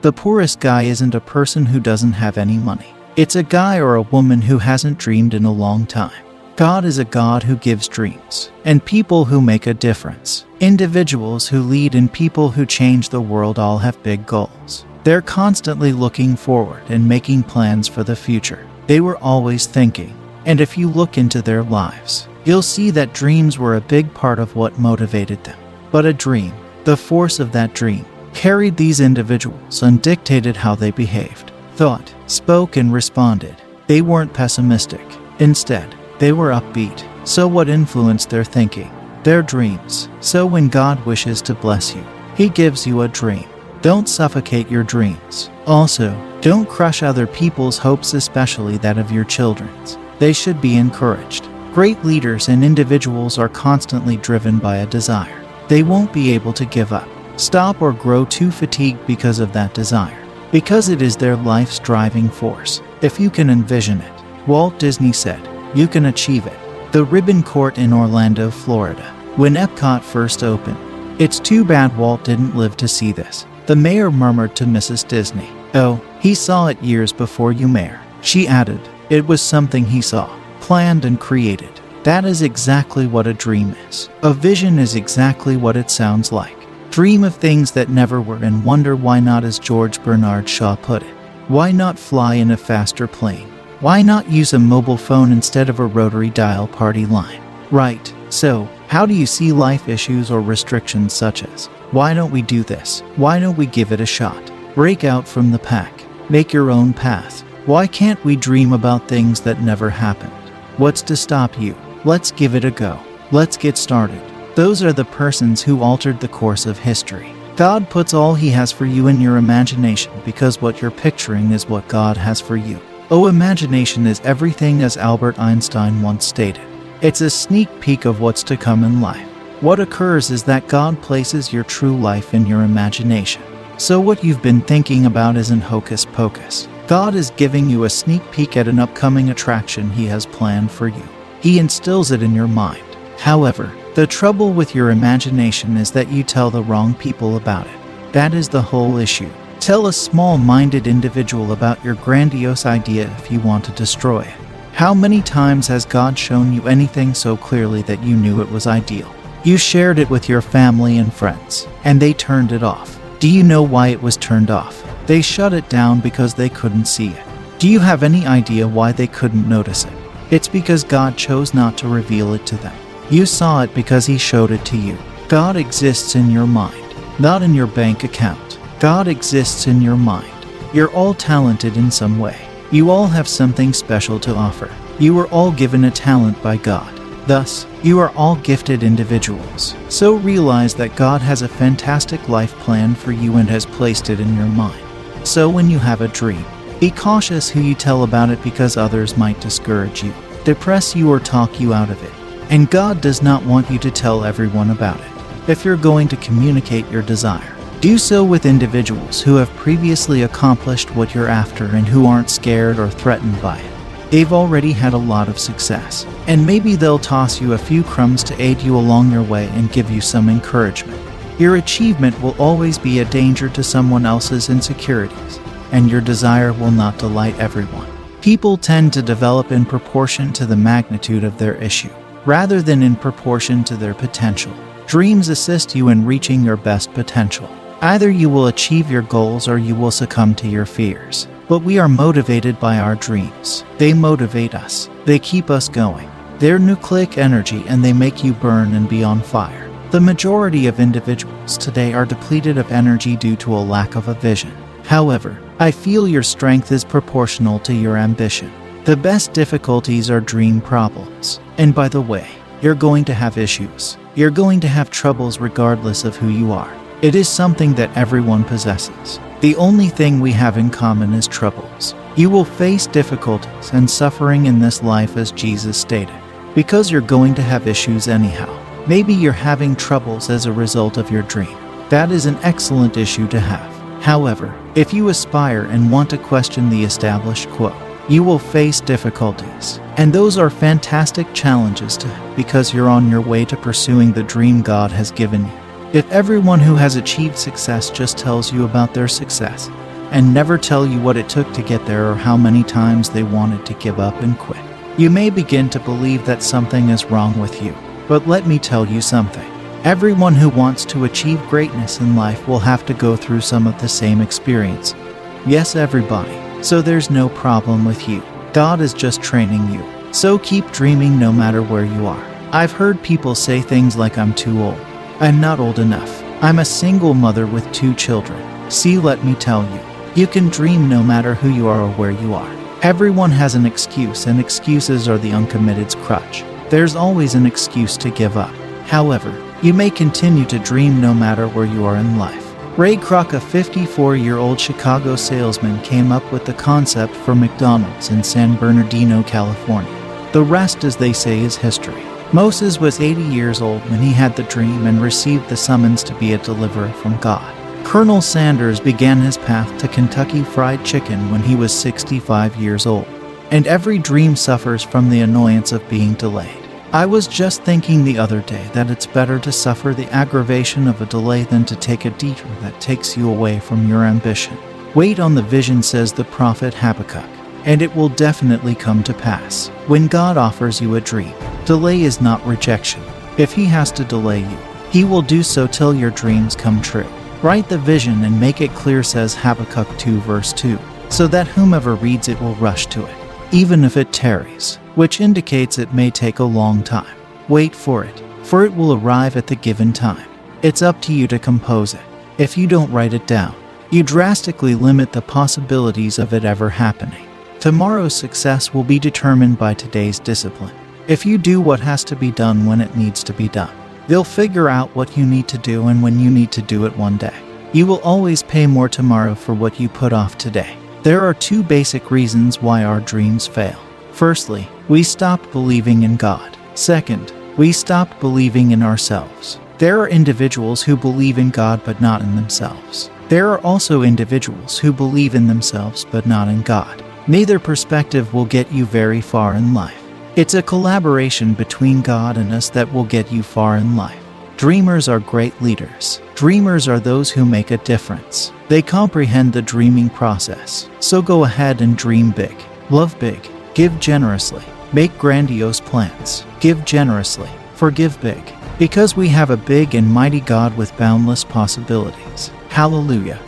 The poorest guy isn't a person who doesn't have any money. It's a guy or a woman who hasn't dreamed in a long time. God is a God who gives dreams, and people who make a difference. Individuals who lead and people who change the world all have big goals. They're constantly looking forward and making plans for the future. They were always thinking, and if you look into their lives, you'll see that dreams were a big part of what motivated them. But a dream, the force of that dream, carried these individuals and dictated how they behaved, thought, spoke, and responded. They weren't pessimistic. Instead, they were upbeat. So what influenced their thinking? Their dreams. So when God wishes to bless you, He gives you a dream. Don't suffocate your dreams. Also, don't crush other people's hopes, especially that of your children's. They should be encouraged. Great leaders and individuals are constantly driven by a desire. They won't be able to give up, stop, or grow too fatigued because of that desire, because it is their life's driving force. If you can envision it, Walt Disney said, you can achieve it. The Ribbon Court in Orlando, Florida. When Epcot first opened, it's too bad Walt didn't live to see this. The mayor murmured to Mrs. Disney, "Oh, he saw it years before you, Mayor." She added, "It was something he saw, planned, and created." That is exactly what a dream is. A vision is exactly what it sounds like. Dream of things that never were and wonder why not, as George Bernard Shaw put it. Why not fly in a faster plane? Why not use a mobile phone instead of a rotary dial party line? Right, so, how do you see life issues or restrictions such as, why don't we do this? Why don't we give it a shot? Break out from the pack. Make your own path. Why can't we dream about things that never happened? What's to stop you? Let's give it a go. Let's get started. Those are the persons who altered the course of history. God puts all He has for you in your imagination, because what you're picturing is what God has for you. Oh, imagination is everything, as Albert Einstein once stated. It's a sneak peek of what's to come in life. What occurs is that God places your true life in your imagination. So what you've been thinking about isn't hocus pocus. God is giving you a sneak peek at an upcoming attraction He has planned for you. He instills it in your mind. However, the trouble with your imagination is that you tell the wrong people about it. That is the whole issue. Tell a small-minded individual about your grandiose idea if you want to destroy it. How many times has God shown you anything so clearly that you knew it was ideal? You shared it with your family and friends, and they turned it off. Do you know why it was turned off? They shut it down because they couldn't see it. Do you have any idea why they couldn't notice it? It's because God chose not to reveal it to them. You saw it because He showed it to you. God exists in your mind, not in your bank account. God exists in your mind. You're all talented in some way. You all have something special to offer. You were all given a talent by God. Thus, you are all gifted individuals. So realize that God has a fantastic life plan for you and has placed it in your mind. So when you have a dream, be cautious who you tell about it, because others might discourage you, depress you, or talk you out of it. And God does not want you to tell everyone about it. If you're going to communicate your desire, do so with individuals who have previously accomplished what you're after and who aren't scared or threatened by it. They've already had a lot of success, and maybe they'll toss you a few crumbs to aid you along your way and give you some encouragement. Your achievement will always be a danger to someone else's insecurities, and your desire will not delight everyone. People tend to develop in proportion to the magnitude of their issue, rather than in proportion to their potential. Dreams assist you in reaching your best potential. Either you will achieve your goals or you will succumb to your fears. But we are motivated by our dreams. They motivate us. They keep us going. They're nucleic energy, and they make you burn and be on fire. The majority of individuals today are depleted of energy due to a lack of a vision. However, I feel your strength is proportional to your ambition. The best difficulties are dream problems. And by the way, you're going to have issues. You're going to have troubles regardless of who you are. It is something that everyone possesses. The only thing we have in common is troubles. You will face difficulties and suffering in this life, as Jesus stated, because you're going to have issues anyhow. Maybe you're having troubles as a result of your dream. That is an excellent issue to have. However, if you aspire and want to question the established quo, you will face difficulties. And those are fantastic challenges to have, because you're on your way to pursuing the dream God has given you. If everyone who has achieved success just tells you about their success, and never tell you what it took to get there or how many times they wanted to give up and quit. You may begin to believe that something is wrong with you, but let me tell you something. Everyone who wants to achieve greatness in life will have to go through some of the same experience. Yes, everybody. So there's no problem with you. God is just training you. So keep dreaming no matter where you are. I've heard people say things like, I'm too old. I'm not old enough. I'm a single mother with 2 children. See, let me tell you, you can dream no matter who you are or where you are. Everyone has an excuse, and excuses are the uncommitted's crutch. There's always an excuse to give up. However, you may continue to dream no matter where you are in life. Ray Kroc, a 54-year-old Chicago salesman, came up with the concept for McDonald's in San Bernardino, California. The rest, as they say, is history. Moses was 80 years old when he had the dream and received the summons to be a deliverer from God. Colonel Sanders began his path to Kentucky Fried Chicken when he was 65 years old. And every dream suffers from the annoyance of being delayed. I was just thinking the other day that it's better to suffer the aggravation of a delay than to take a detour that takes you away from your ambition. Wait on the vision, says the prophet Habakkuk, and it will definitely come to pass. When God offers you a dream, delay is not rejection. If He has to delay you, He will do so till your dreams come true. Write the vision and make it clear, says Habakkuk 2 verse 2, so that whomever reads it will rush to it, even if it tarries, which indicates it may take a long time. Wait for it will arrive at the given time. It's up to you to compose it. If you don't write it down, you drastically limit the possibilities of it ever happening. Tomorrow's success will be determined by today's discipline. If you do what has to be done when it needs to be done, they'll figure out what you need to do and when you need to do it one day. You will always pay more tomorrow for what you put off today. There are 2 basic reasons why our dreams fail. Firstly, we stopped believing in God. Second, we stopped believing in ourselves. There are individuals who believe in God but not in themselves. There are also individuals who believe in themselves but not in God. Neither perspective will get you very far in life. It's a collaboration between God and us that will get you far in life. Dreamers are great leaders. Dreamers are those who make a difference. They comprehend the dreaming process. So go ahead and dream big. Love big. Give generously. Make grandiose plans. Give generously. Forgive big. Because we have a big and mighty God with boundless possibilities. Hallelujah.